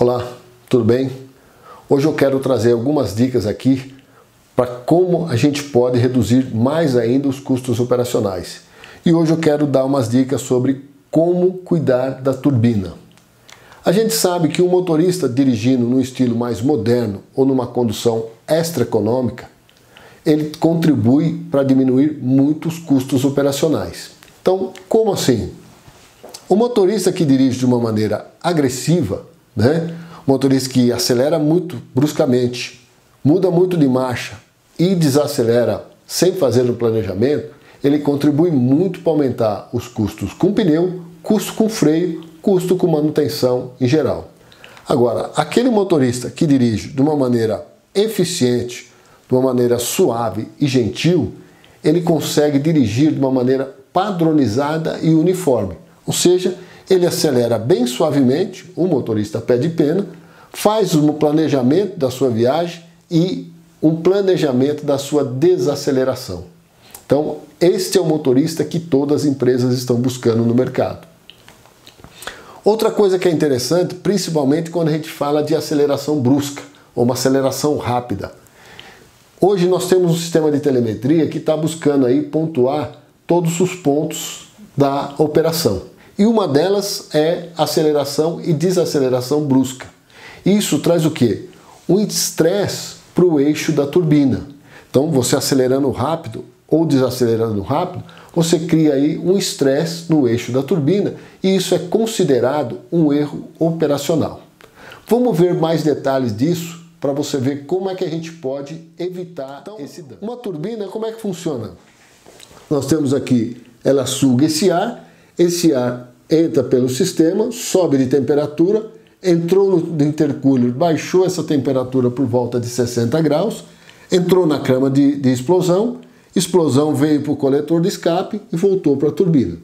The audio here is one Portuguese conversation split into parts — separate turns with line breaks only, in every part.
Olá, tudo bem? Hoje eu quero trazer algumas dicas aqui para como a gente pode reduzir mais ainda os custos operacionais. E hoje eu quero dar umas dicas sobre como cuidar da turbina. A gente sabe que um motorista dirigindo num estilo mais moderno ou numa condução extra econômica, ele contribui para diminuir muitos custos operacionais. Então, como assim? O motorista que dirige de uma maneira agressiva, o motorista que acelera muito bruscamente, muda muito de marcha e desacelera sem fazer um planejamento, ele contribui muito para aumentar os custos com pneu, custo com freio, custo com manutenção em geral. Agora, aquele motorista que dirige de uma maneira eficiente, de uma maneira suave e gentil, ele consegue dirigir de uma maneira padronizada e uniforme. Ou seja, ele acelera bem suavemente, o motorista pé de pena, faz um planejamento da sua viagem e um planejamento da sua desaceleração. Então, este é o motorista que todas as empresas estão buscando no mercado. Outra coisa que é interessante, principalmente quando a gente fala de aceleração brusca ou uma aceleração rápida. Hoje nós temos um sistema de telemetria que está buscando aí pontuar todos os pontos da operação. E uma delas é aceleração e desaceleração brusca. Isso traz o quê? Um estresse para o eixo da turbina. Então, você acelerando rápido ou desacelerando rápido, você cria aí um estresse no eixo da turbina e isso é considerado um erro operacional. Vamos ver mais detalhes disso para você ver como é que a gente pode evitar esse dano. Uma turbina, como é que funciona? Nós temos aqui, ela suga esse ar entra pelo sistema, sobe de temperatura, entrou no intercooler, baixou essa temperatura por volta de 60 graus, entrou na cama de explosão veio para o coletor de escape e voltou para a turbina.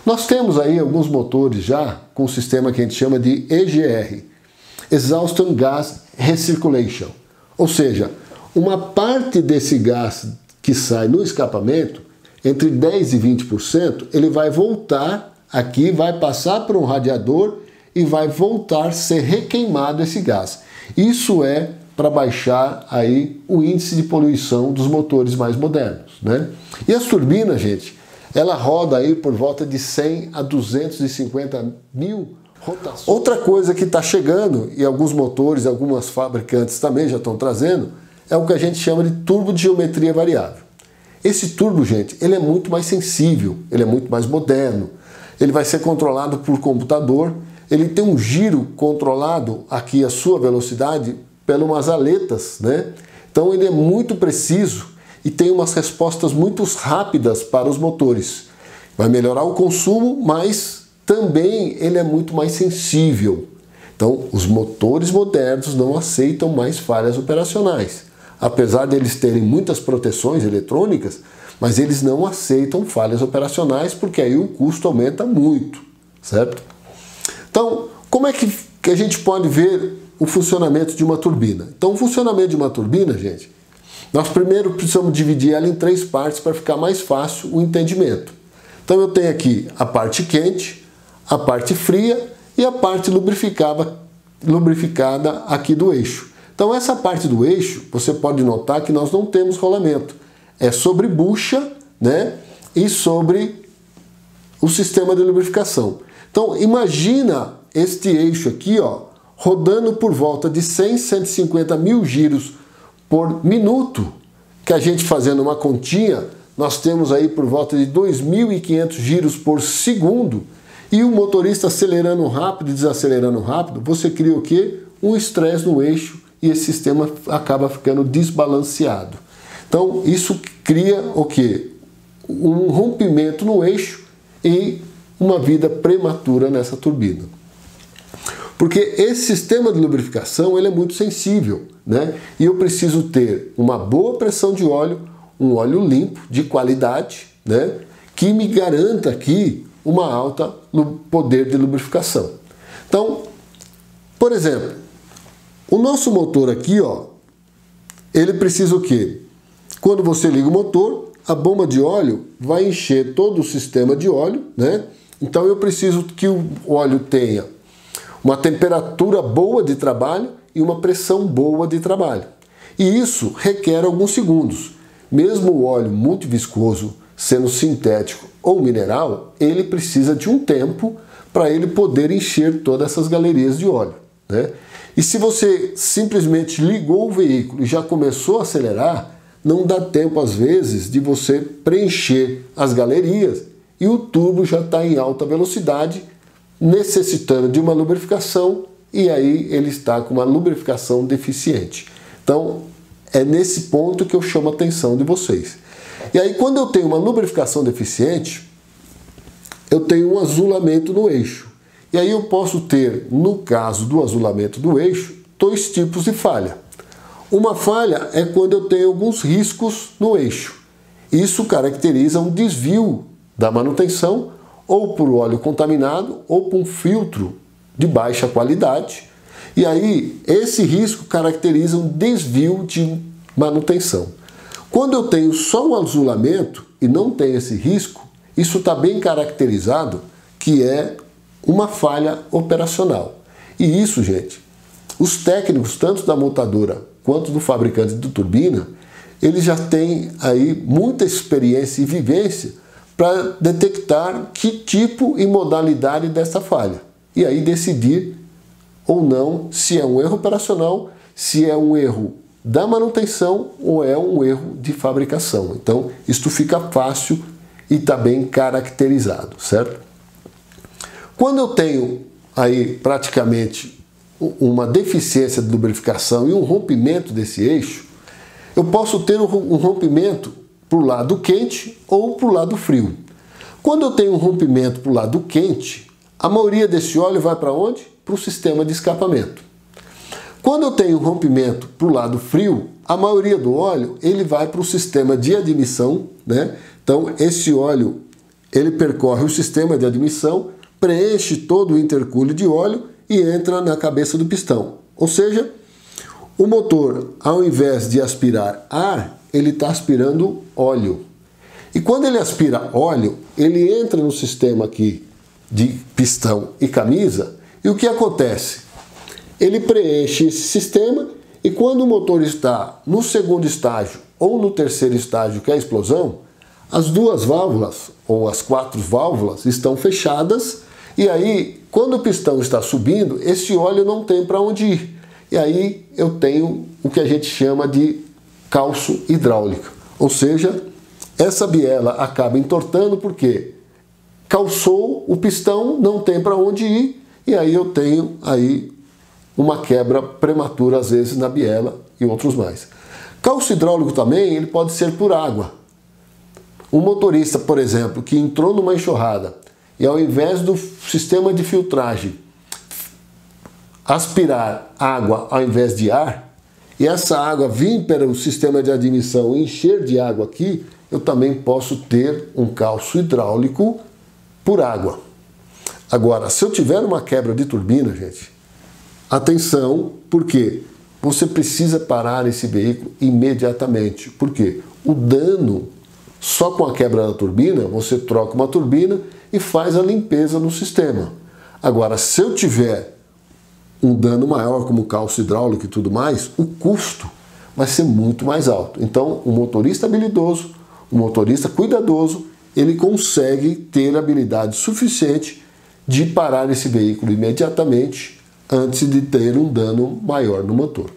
Nós temos aí alguns motores já com um sistema que a gente chama de EGR, Exhaust Gas Recirculation, ou seja, uma parte desse gás que sai no escapamento, entre 10% e 20%, ele vai voltar aqui, vai passar por um radiador e vai voltar a ser requeimado esse gás. Isso é para baixar aí o índice de poluição dos motores mais modernos, E as turbinas, gente, ela roda aí por volta de 100 a 250 mil rotações. Outra coisa que está chegando, e alguns motores, algumas fabricantes também já estão trazendo, é o que a gente chama de turbo de geometria variável. Esse turbo, gente, ele é muito mais sensível, ele é muito mais moderno, ele vai ser controlado por computador, ele tem um giro controlado aqui a sua velocidade pelas umas aletas, Então ele é muito preciso e tem umas respostas muito rápidas para os motores. Vai melhorar o consumo, mas também ele é muito mais sensível. Então os motores modernos não aceitam mais falhas operacionais. Apesar de eles terem muitas proteções eletrônicas, mas eles não aceitam falhas operacionais porque aí o custo aumenta muito, certo? Então, como é que a gente pode ver o funcionamento de uma turbina? Então, o funcionamento de uma turbina, gente, nós primeiro precisamos dividir ela em 3 partes para ficar mais fácil o entendimento. Então, eu tenho aqui a parte quente, a parte fria e a parte lubrificada aqui do eixo. Então, essa parte do eixo, você pode notar que nós não temos rolamento. É sobre bucha, e sobre o sistema de lubrificação. Então, imagina este eixo aqui, rodando por volta de 100, 150 mil giros por minuto, que a gente fazendo uma continha, nós temos aí por volta de 2.500 giros por segundo, e o motorista acelerando rápido e desacelerando rápido, você cria o quê? Um estresse no eixo e esse sistema acaba ficando desbalanceado. Então, isso cria o quê? Um rompimento no eixo e uma vida prematura nessa turbina. Porque esse sistema de lubrificação ele é muito sensível, E eu preciso ter uma boa pressão de óleo, um óleo limpo, de qualidade, que me garanta aqui uma alta poder de lubrificação. Então, por exemplo, o nosso motor aqui, ele precisa o quê? Quando você liga o motor, a bomba de óleo vai encher todo o sistema de óleo, Então eu preciso que o óleo tenha uma temperatura boa de trabalho e uma pressão boa de trabalho. E isso requer alguns segundos. Mesmo o óleo multiviscoso, sendo sintético ou mineral, ele precisa de um tempo para ele poder encher todas essas galerias de óleo, né? E se você simplesmente ligou o veículo e já começou a acelerar, não dá tempo às vezes de você preencher as galerias e o turbo já está em alta velocidade, necessitando de uma lubrificação, e aí ele está com uma lubrificação deficiente. Então, é nesse ponto que eu chamo a atenção de vocês. E aí, quando eu tenho uma lubrificação deficiente, eu tenho um azulamento no eixo. E aí eu posso ter, no caso do azulamento do eixo, dois tipos de falha. Uma falha é quando eu tenho alguns riscos no eixo. Isso caracteriza um desvio da manutenção, ou por óleo contaminado, ou por um filtro de baixa qualidade. E aí, esse risco caracteriza um desvio de manutenção. Quando eu tenho só um azulamento e não tenho esse risco, isso está bem caracterizado, que é uma falha operacional. E isso, gente, os técnicos, tanto da montadora quanto do fabricante de turbina, eles já têm aí muita experiência e vivência para detectar que tipo e modalidade dessa falha. E aí decidir ou não se é um erro operacional, se é um erro da manutenção ou é um erro de fabricação. Então, isto fica fácil e está bem caracterizado, certo? Quando eu tenho aí praticamente uma deficiência de lubrificação e um rompimento desse eixo, eu posso ter um rompimento para o lado quente ou para o lado frio. Quando eu tenho um rompimento para o lado quente, a maioria desse óleo vai para onde? Para o sistema de escapamento. Quando eu tenho um rompimento para o lado frio, a maioria do óleo ele vai para o sistema de admissão, né? Então esse óleo ele percorre o sistema de admissão, preenche todo o intercúleo de óleo e entra na cabeça do pistão. Ou seja, o motor, ao invés de aspirar ar, ele está aspirando óleo. E quando ele aspira óleo, ele entra no sistema aqui de pistão e camisa, e o que acontece? Ele preenche esse sistema e quando o motor está no segundo estágio ou no terceiro estágio, que é a explosão, as duas válvulas, ou as 4 válvulas, estão fechadas e aí, quando o pistão está subindo, esse óleo não tem para onde ir. E aí eu tenho o que a gente chama de calço hidráulico. Ou seja, essa biela acaba entortando porque calçou o pistão, não tem para onde ir, e aí eu tenho aí uma quebra prematura, às vezes, na biela e outros mais. Calço hidráulico também ele pode ser por água. Um motorista, por exemplo, que entrou numa enxurrada e ao invés do sistema de filtragem aspirar água ao invés de ar, e essa água vir para o sistema de admissão e encher de água aqui, eu também posso ter um calço hidráulico por água. Agora, se eu tiver uma quebra de turbina, gente, atenção, porque você precisa parar esse veículo imediatamente. Por quê? O dano, só com a quebra da turbina, você troca uma turbina e faz a limpeza no sistema. Agora, se eu tiver um dano maior, como calço hidráulico e tudo mais, o custo vai ser muito mais alto. Então, o motorista habilidoso, o motorista cuidadoso, ele consegue ter habilidade suficiente de parar esse veículo imediatamente antes de ter um dano maior no motor.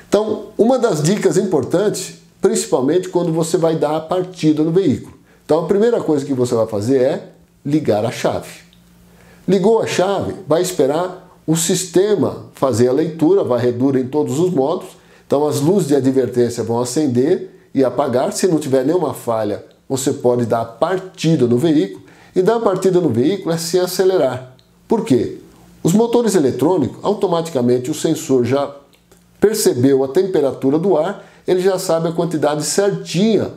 Então, uma das dicas importantes, principalmente quando você vai dar a partida no veículo. Então, a primeira coisa que você vai fazer é ligar a chave. Ligou a chave, vai esperar o sistema fazer a leitura, varredura em todos os modos. Então, as luzes de advertência vão acender e apagar. Se não tiver nenhuma falha, você pode dar a partida no veículo. E dar a partida no veículo é sem acelerar. Por quê? Os motores eletrônicos, automaticamente o sensor já percebeu a temperatura do ar, ele já sabe a quantidade certinha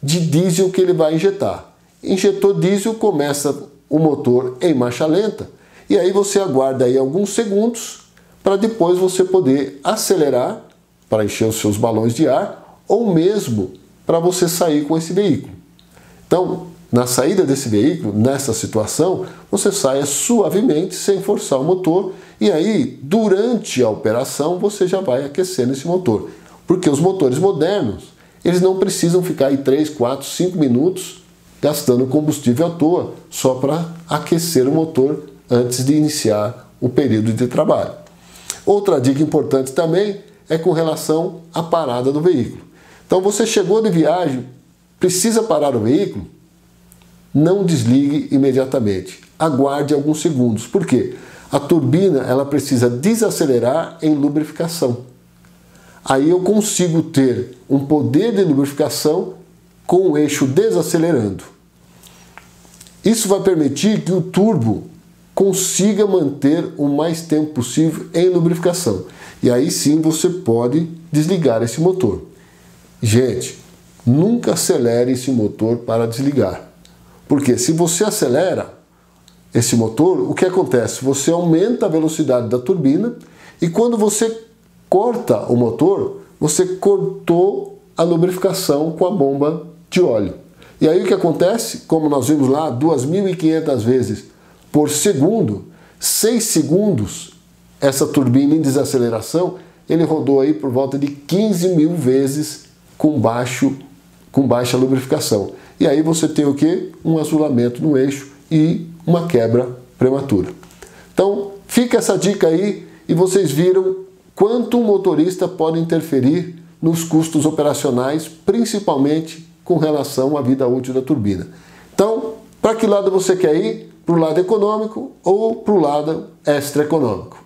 de diesel que ele vai injetar. Injetou diesel, começa o motor em marcha lenta, e aí você aguarda aí alguns segundos para depois você poder acelerar para encher os seus balões de ar ou mesmo para você sair com esse veículo. Então, na saída desse veículo, nessa situação, você saia suavemente, sem forçar o motor, e aí, durante a operação, você já vai aquecendo esse motor. Porque os motores modernos, eles não precisam ficar aí 3, 4, 5 minutos gastando combustível à toa, só para aquecer o motor antes de iniciar o período de trabalho. Outra dica importante também é com relação à parada do veículo. Então você chegou de viagem, precisa parar o veículo, não desligue imediatamente. Aguarde alguns segundos. Por quê? A turbina ela precisa desacelerar em lubrificação. Aí eu consigo ter um poder de lubrificação com o eixo desacelerando. Isso vai permitir que o turbo consiga manter o mais tempo possível em lubrificação. E aí sim você pode desligar esse motor. Gente, nunca acelere esse motor para desligar. Porque se você acelera esse motor, o que acontece? Você aumenta a velocidade da turbina e quando você corta o motor, você cortou a lubrificação com a bomba de óleo. E aí o que acontece? Como nós vimos lá, 2.500 vezes por segundo, 6 segundos, essa turbina em desaceleração, ele rodou aí por volta de 15.000 vezes com baixa lubrificação. E aí você tem o quê? Um azulamento no eixo e uma quebra prematura. Então, fica essa dica aí e vocês viram quanto um motorista pode interferir nos custos operacionais, principalmente com relação à vida útil da turbina. Então, para que lado você quer ir? Para o lado econômico ou para o lado extra-econômico?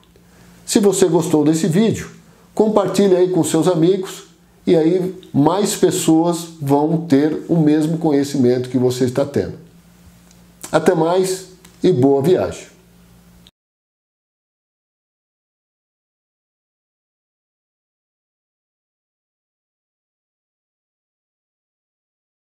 Se você gostou desse vídeo, compartilhe aí com seus amigos e aí mais pessoas vão ter o mesmo conhecimento que você está tendo. Até mais e boa viagem!